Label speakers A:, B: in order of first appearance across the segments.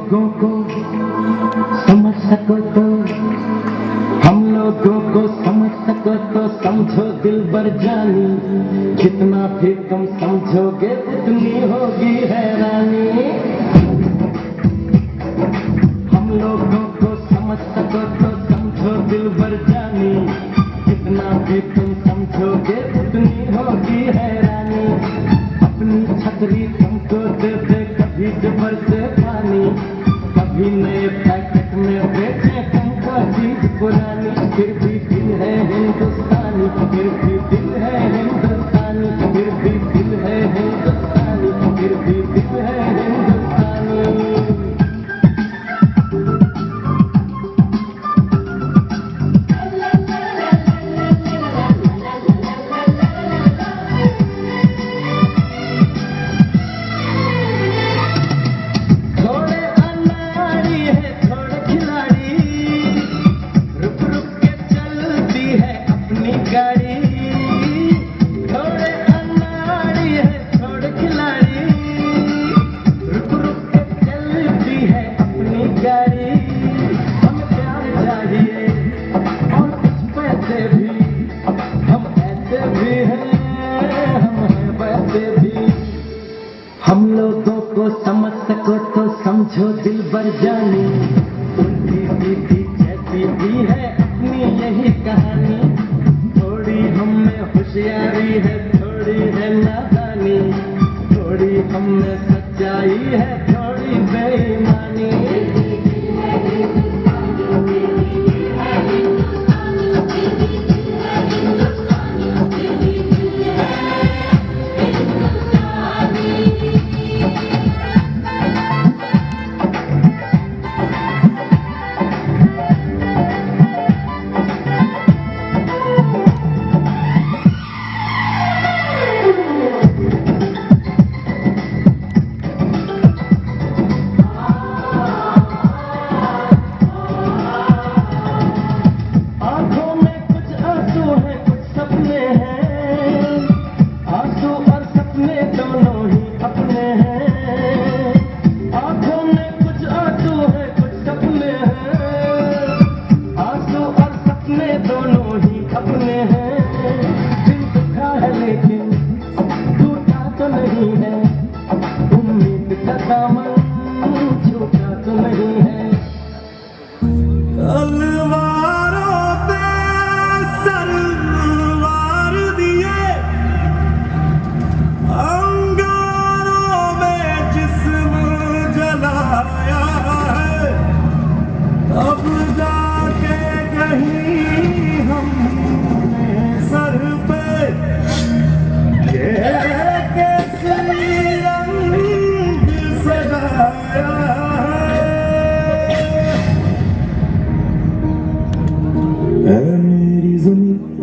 A: लोगों को समझ सको तो, हम लोगों को समझ सको तो समझो दिलबर जानी, जितना भी तुम समझोगे उतनी होगी हैरानी। हम लोगों को समझ सको तो समझो दिलबर जानी, जितना भी तुम समझोगे उतनी होगी हैरानी। अपनी छतरी तुमको दे दे कभी जबर से पानी, कभी नए पैकेट में बेचे तुमको चीज पुरानी। फिर भी दिल है हिंदुस्तानी, फिर भी दिल है हिंदुस्तानी, फिर भी दिल है हिंदुस्तानी, फिर भी दिल है हिंदुस्तानी। हम लोगों को समझ सको तो समझो दिलबर जानी, उल्टी सीधी जैसी भी है अपनी यही कहानी। थोड़ी हम में होशियारी है, थोड़ी है नादानी, थोड़ी हम में सच्चाई है, थोड़ी बेईमानी।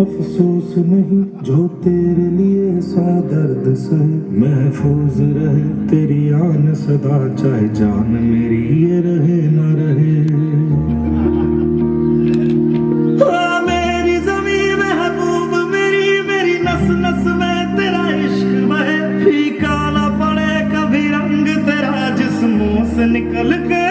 B: अफसोस नहीं जो तेरे लिए सा दर्द सहे, महफूज रहे तेरी आन सदा, चाहे जान मेरी ये रहे ना रहे। मेरी ज़मीं महबूब मेरी, मेरी नस नस में तेरा इश्क बहे, फीका ना पड़े कभी रंग तेरा जिस्मों से निकल के।